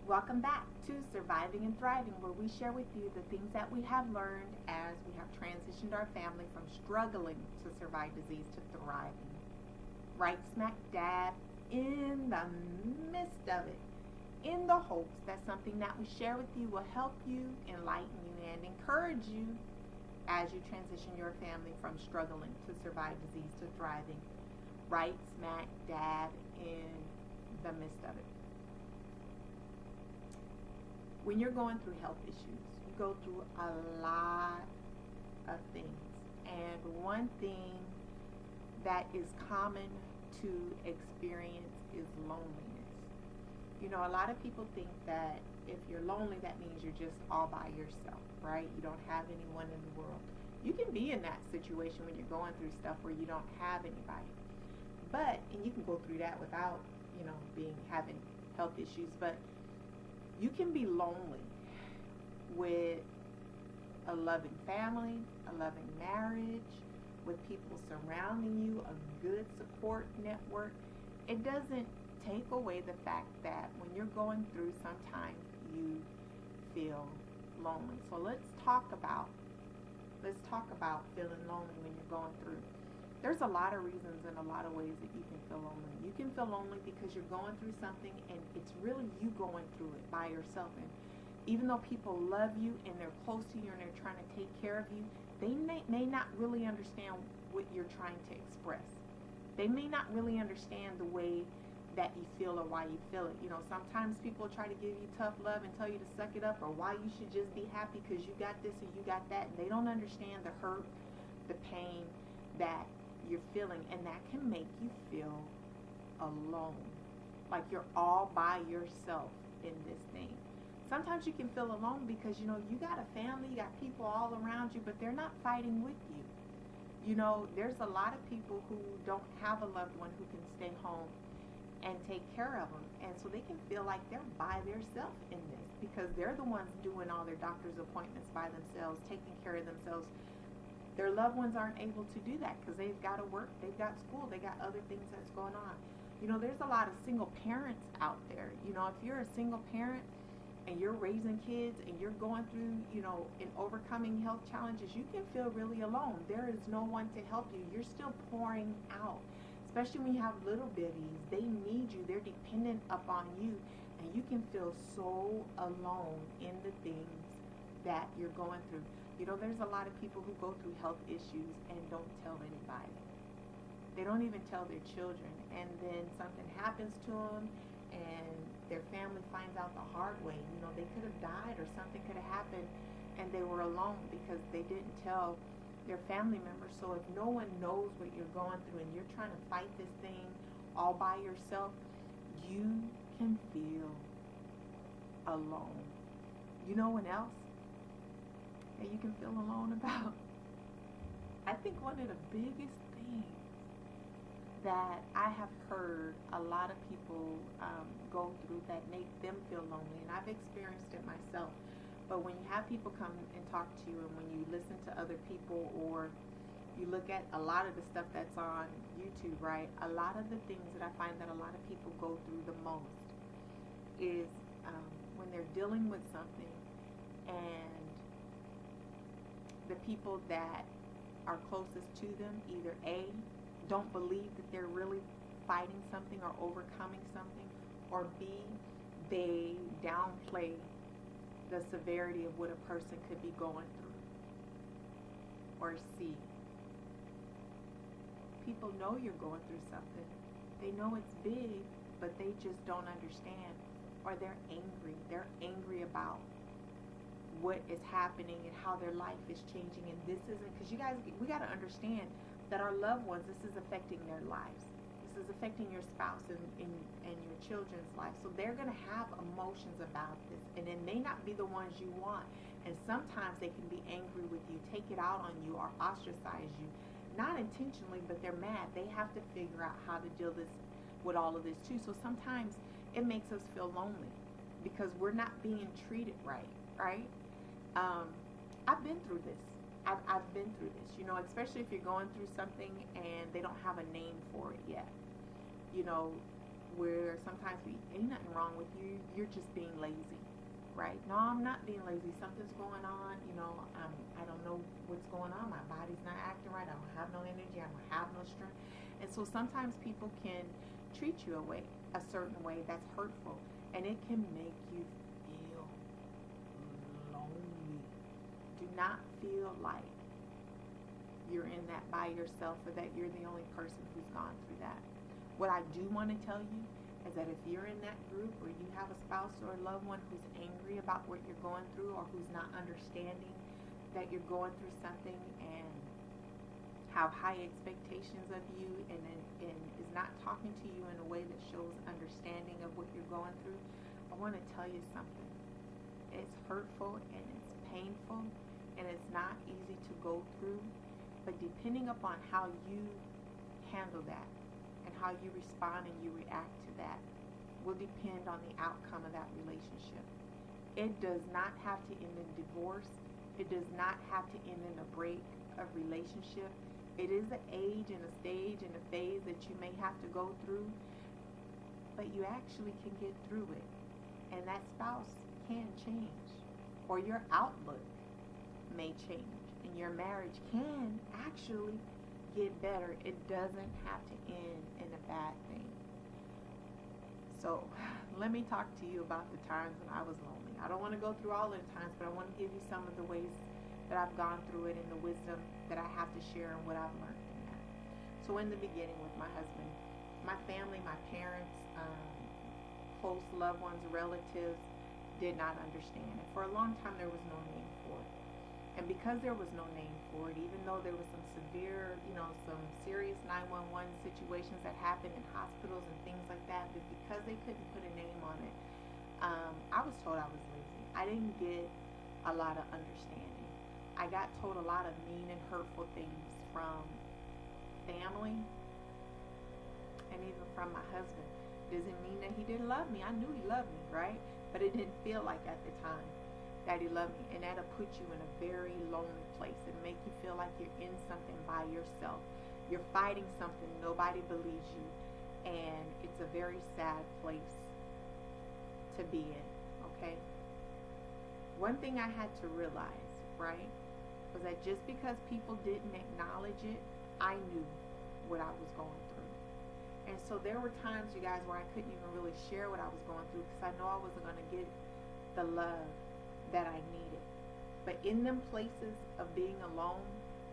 Welcome back to Surviving and Thriving, where we share with you the things that we have learned as we have transitioned our family from struggling to survive disease to thriving. Right smack dab in the midst of it, in the hopes that something that we share with you will help you, enlighten you, and encourage you as you transition your family from struggling to survive disease to thriving. Right smack dab in the midst of it. When you're going through health issues, you go through a lot of things. And one thing that is common to experience is loneliness. You know, a lot of people think that if you're lonely, that means you're just all by yourself, right? You don't have anyone in the world. You can be in that situation when you're going through stuff where you don't have anybody. And you can go through that without, having health issues, but you can be lonely with a loving family, a loving marriage, with people surrounding you, a good support network. It doesn't take away the fact that when you're going through, sometimes you feel lonely. So let's talk about feeling lonely when you're going through. There's a lot of reasons and a lot of ways that you can feel lonely. You can feel lonely because you're going through something and it's really you going through it by yourself. And even though people love you and they're close to you and they're trying to take care of you, they may not really understand what you're trying to express. They may not really understand the way that you feel or why you feel it. Sometimes people try to give you tough love and tell you to suck it up, or why you should just be happy because you got this and you got that. And they don't understand the hurt, the pain that you're feeling, and that can make you feel alone, like you're all by yourself in this thing. Sometimes you can feel alone because you got a family, you got people all around you, but they're not fighting with you. There's a lot of people who don't have a loved one who can stay home and take care of them, and so they can feel like they're by themselves in this because they're the ones doing all their doctor's appointments by themselves, taking care of themselves. Their loved ones aren't able to do that because they've got to work, they've got school, they got other things that's going on. There's a lot of single parents out there. If you're a single parent and you're raising kids and you're going through, and overcoming health challenges, you can feel really alone. There is no one to help you. You're still pouring out, especially when you have little babies. They need you. They're dependent upon you, and you can feel so alone in the things that you're going through. There's a lot of people who go through health issues and don't tell anybody. They don't even tell their children. And then something happens to them and their family finds out the hard way. They could have died or something could have happened and they were alone because they didn't tell their family members. So if no one knows what you're going through and you're trying to fight this thing all by yourself, you can feel alone. You know what else that you can feel alone about? I think one of the biggest things that I have heard a lot of people go through that make them feel lonely, and I've experienced it myself, but when you have people come and talk to you, and when you listen to other people, or you look at a lot of the stuff that's on YouTube, right, a lot of the things that I find that a lot of people go through the most is when they're dealing with something and the people that are closest to them either A, don't believe that they're really fighting something or overcoming something, or B, they downplay the severity of what a person could be going through, or C, people know you're going through something. They know it's big, but they just don't understand, or they're angry. They're angry about what is happening and how their life is changing. And this isn't, because we got to understand that our loved ones, this is affecting their lives. This is affecting your spouse and your children's life. So they're going to have emotions about this, and it may not be the ones you want. And sometimes they can be angry with you, take it out on you, or ostracize you. Not intentionally, but they're mad. They have to figure out how to deal with all of this too. So sometimes it makes us feel lonely because we're not being treated right, right? I've been through this. I've been through this, especially if you're going through something and they don't have a name for it yet. where sometimes ain't nothing wrong with you, you're just being lazy, right? No, I'm not being lazy. Something's going on. I don't know what's going on. My body's not acting right. I don't have no energy. I don't have no strength. And so sometimes people can treat you a certain way that's hurtful, and it can make you feel lonely. Do not feel like you're in that by yourself, or that you're the only person who's gone through that. What I do want to tell you is that if you're in that group, or you have a spouse or a loved one who's angry about what you're going through, or who's not understanding that you're going through something, and have high expectations of you, and is not talking to you in a way that shows understanding of what you're going through, I want to tell you something. It's hurtful, and it's painful, and it's not easy to go through, but depending upon how you handle that, and how you respond and you react to that, will depend on the outcome of that relationship. It does not have to end in divorce. It does not have to end in a break of relationship. It is an age and a stage and a phase that you may have to go through, but you actually can get through it. And that spouse can change, or your outlook may change, and your marriage can actually get better. It doesn't have to end in a bad thing. So let me talk to you about the times when I was lonely. I don't want to go through all of the times, but I want to give you some of the ways that I've gone through it, and the wisdom that I have to share, and what I've learned in that. So in the beginning with my husband, my family, my parents, close loved ones, relatives did not understand. And for a long time there was no name for it. And because there was no name for it, even though there was some severe, some serious 911 situations that happened in hospitals and things like that, but because they couldn't put a name on it, I was told I was lazy. I didn't get a lot of understanding. I got told a lot of mean and hurtful things from family, and even from my husband. Doesn't mean that he didn't love me. I knew he loved me, right? But it didn't feel like at the time that he loved me, and that'll put you in a very lonely place and make you feel like you're in something by yourself. You're fighting something, nobody believes you, and it's a very sad place to be in, okay? One thing I had to realize, right, was that just because people didn't acknowledge it, I knew what I was going through. And so there were times, you guys, where I couldn't even really share what I was going through, because I know I wasn't going to get the love that I needed. But in them places of being alone,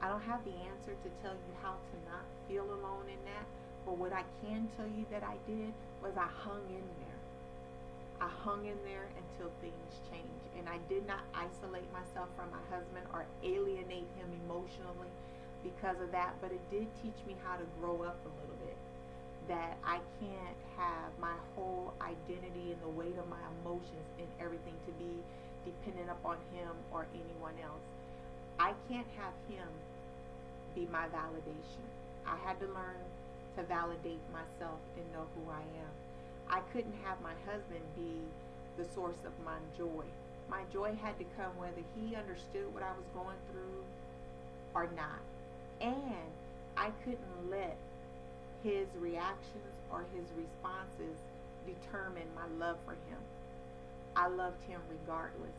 I don't have the answer to tell you how to not feel alone in that. But what I can tell you that I did was I hung in there. I hung in there until things changed. And I did not isolate myself from my husband or alienate him emotionally because of that. But it did teach me how to grow up a little bit. That I can't have my whole identity and the weight of my emotions and everything to be dependent upon him or anyone else. I can't have him be my validation. I had to learn to validate myself and know who I am. I couldn't have my husband be the source of my joy. My joy had to come whether he understood what I was going through or not. And I couldn't let his reactions or his responses determine my love for him. I loved him regardless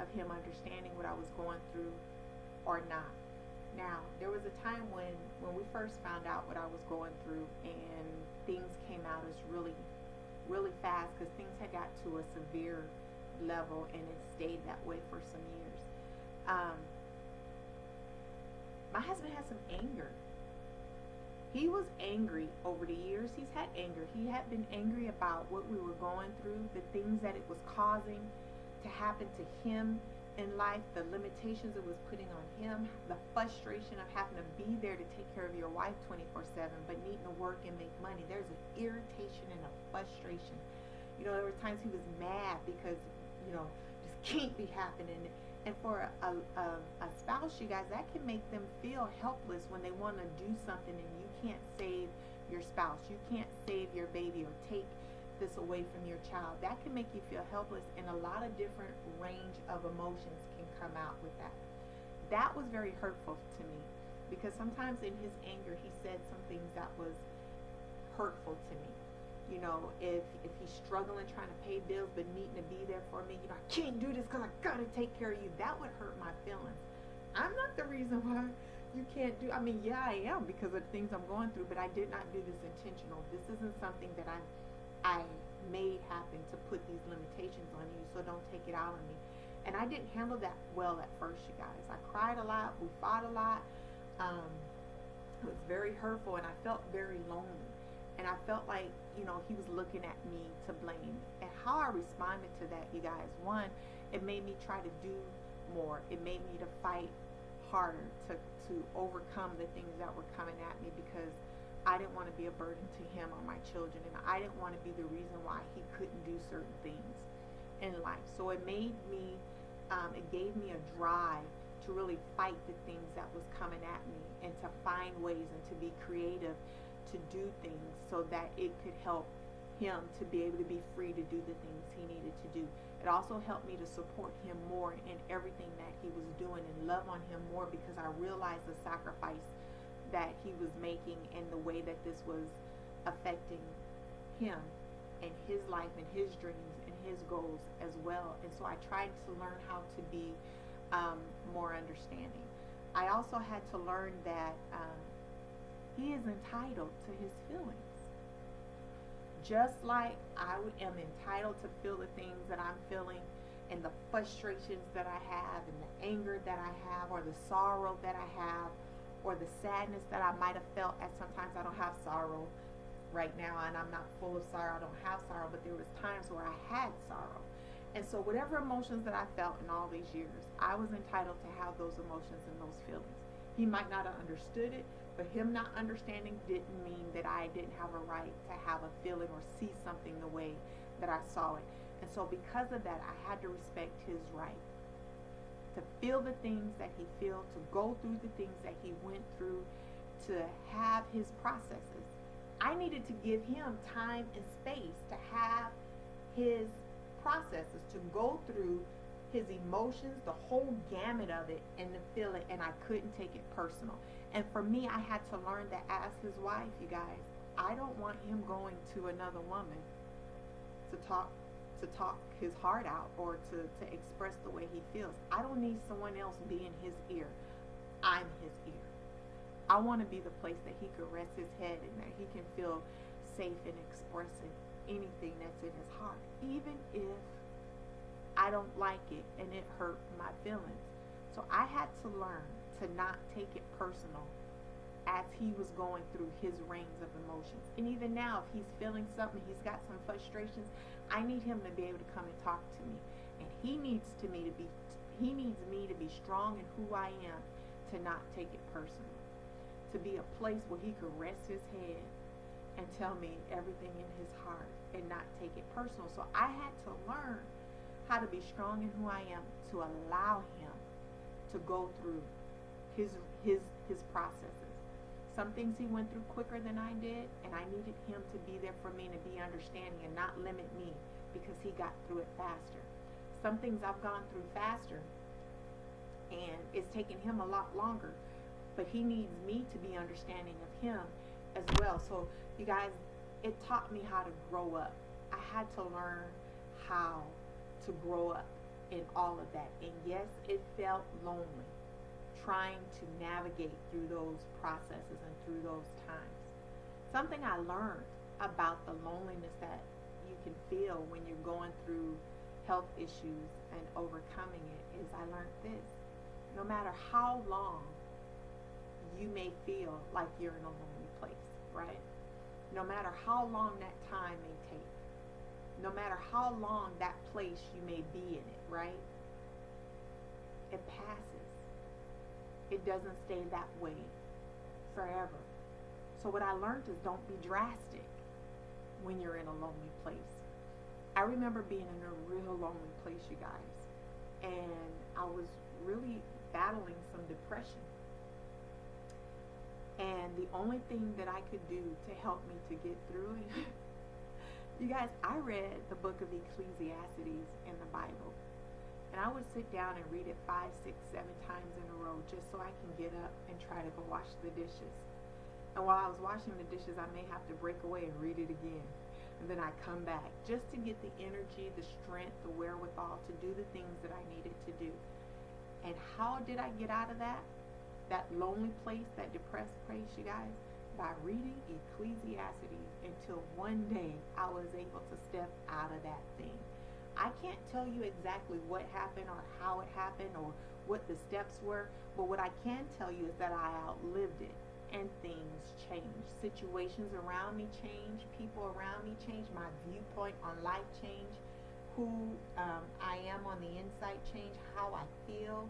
of him understanding what I was going through or not. Now, there was a time when we first found out what I was going through, and things came out as really, really fast, because things had got to a severe level, and it stayed that way for some years. My husband had some anger. He was angry over the years. He's had anger. He had been angry about what we were going through, the things that it was causing to happen to him in life, the limitations it was putting on him, the frustration of having to be there to take care of your wife 24/7, but needing to work and make money. There's an irritation and a frustration. There were times he was mad because, just can't be happening. And for a spouse, you guys, that can make them feel helpless when they want to do something and you can't save your spouse. You can't save your baby or take this away from your child. That can make you feel helpless, and a lot of different range of emotions can come out with that. That was very hurtful to me, because sometimes in his anger he said some things that was hurtful to me. You know, if he's struggling trying to pay bills but needing to be there for me, you know, I can't do this because I gotta take care of you. That would hurt my feelings. I'm not the reason why you can't do. I mean, yeah, I am because of the things I'm going through, but I did not do this intentional. This isn't something that I made happen to put these limitations on you. So don't take it out on me. And I didn't handle that well at first, you guys. I cried a lot. We fought a lot. It was very hurtful, and I felt very lonely. And I felt like, you know, he was looking at me to blame. And how I responded to that, you guys, one, it made me try to do more. It made me to fight harder to overcome the things that were coming at me, because I didn't want to be a burden to him or my children, and I didn't want to be the reason why he couldn't do certain things in life. So it made me, it gave me a drive to really fight the things that was coming at me, and to find ways and to be creative to do things so that it could help him to be able to be free to do the things he needed to do. It also helped me to support him more in everything that he was doing and love on him more, because I realized the sacrifice that he was making and the way that this was affecting him and his life and his dreams and his goals as well. And so I tried to learn how to be more understanding. I also had to learn that he is entitled to his feelings. Just like I am entitled to feel the things that I'm feeling, and the frustrations that I have, and the anger that I have, or the sorrow that I have, or the sadness that I might have felt at sometimes. I don't have sorrow right now, and I'm not full of sorrow. I don't have sorrow, but there was times where I had sorrow. And so whatever emotions that I felt in all these years, I was entitled to have those emotions and those feelings. He might not have understood it, but him not understanding didn't mean that I didn't have a right to have a feeling or see something the way that I saw it. And so because of that, I had to respect his right to feel the things that he feels, to go through the things that he went through, to have his processes. I needed to give him time and space to have his processes, to go through his emotions, the whole gamut of it, and to feel it, and I couldn't take it personal. And for me, I had to learn that as his wife, you guys, I don't want him going to another woman to talk his heart out, or to express the way he feels. I don't need someone else being his ear. I'm his ear. I want to be the place that he could rest his head, and that he can feel safe in expressing anything that's in his heart, even if I don't like it and it hurt my feelings. So I had to learn to not take it personal as he was going through his range of emotions. And even now, if he's feeling something, he's got some frustrations, I need him to be able to come and talk to me. And he needs me to be strong in who I am, to not take it personal. To be a place where he could rest his head and tell me everything in his heart and not take it personal. So I had to learn how to be strong in who I am, to allow him to go through his processes. Some things he went through quicker than I did, and I needed him to be there for me, and to be understanding and not limit me because he got through it faster. Some things I've gone through faster, and it's taken him a lot longer, but he needs me to be understanding of him as well. So you guys, it taught me how to grow up. I had to learn how to grow up in all of that. And yes, it felt lonely trying to navigate through those processes and through those times. Something I learned about the loneliness that you can feel when you're going through health issues and overcoming it is, I learned this: no matter how long you may feel like you're in a lonely place, right? No matter how long that time may take, no matter how long that place you may be in it, right? It passes. It doesn't stay that way forever. So what I learned is, don't be drastic when you're in a lonely place. I remember being in a real lonely place, you guys, and I was really battling some depression. And the only thing that I could do to help me to get through it, you guys, I read the book of Ecclesiastes in the Bible. And I would sit down and read it 5, 6, 7 times in a row, just so I can get up and try to go wash the dishes. And while I was washing the dishes, I may have to break away and read it again. and then I come back just to get the energy, the strength, the wherewithal to do the things that I needed to do. And how did I get out of that lonely place, that depressed place, you guys? By reading Ecclesiastes, until one day I was able to step out of that thing. I can't tell you exactly what happened or how it happened or what the steps were, but what I can tell you is that I outlived it, and things changed. Situations around me changed, people around me changed, my viewpoint on life changed, who I am on the inside changed, how I feel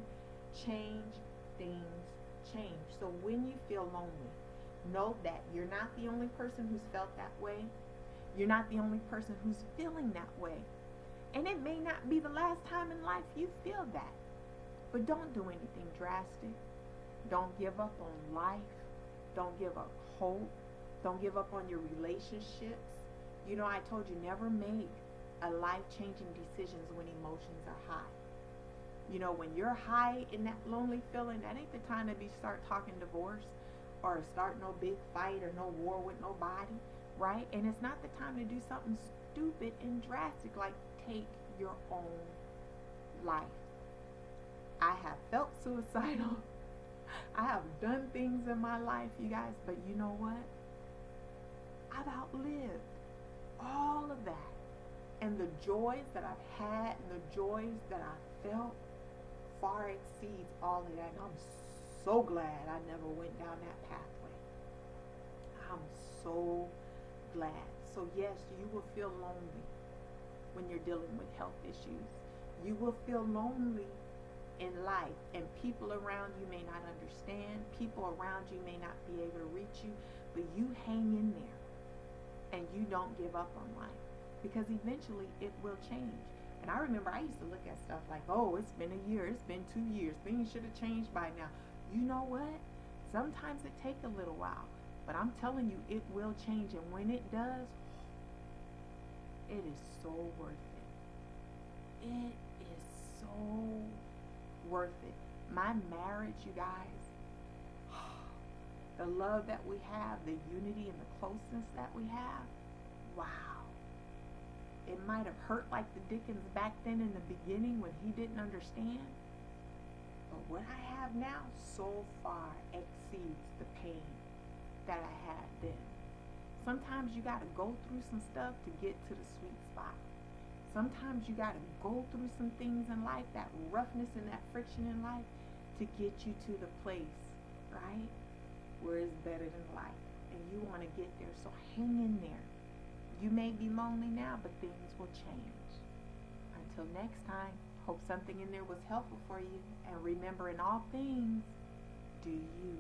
changed, things change. So when you feel lonely, know that you're not the only person who's felt that way. You're not the only person who's feeling that way. And it may not be the last time in life you feel that. But don't do anything drastic. Don't give up on life. Don't give up hope. Don't give up on your relationships. You know, I told you, never make a life-changing decisions when emotions are high. You know, when you're high in that lonely feeling, that ain't the time to start talking divorce or start no big fight or no war with nobody, right? And it's not the time to do something stupid and drastic like take your own life. I have felt suicidal. I have done things in my life, you guys, but you know what? I've outlived all of that. And the joys that I've had and the joys that I felt far exceeds all of that. And I'm so glad I never went down that pathway. I'm so glad. So yes, you will feel lonely when you're dealing with health issues. You will feel lonely in life, and people around you may not understand. People around you may not be able to reach you, but you hang in there and you don't give up on life, because eventually it will change. And I remember I used to look at stuff like, oh, it's been a year, it's been 2 years, things should have changed by now. You know what? Sometimes it takes a little while, but I'm telling you, it will change. And when it does, it is so worth it. It is so worth it. My marriage, you guys, the love that we have, the unity and the closeness that we have, wow. It might have hurt like the Dickens back then in the beginning when he didn't understand. But what I have now so far exceeds the pain that I had then. Sometimes you got to go through some stuff to get to the sweet spot. Sometimes you got to go through some things in life, that roughness and that friction in life, to get you to the place, right, where it's better than life. And you want to get there, so hang in there. You may be lonely now, but things will change. Until next time, hope something in there was helpful for you. And remember, in all things, do you.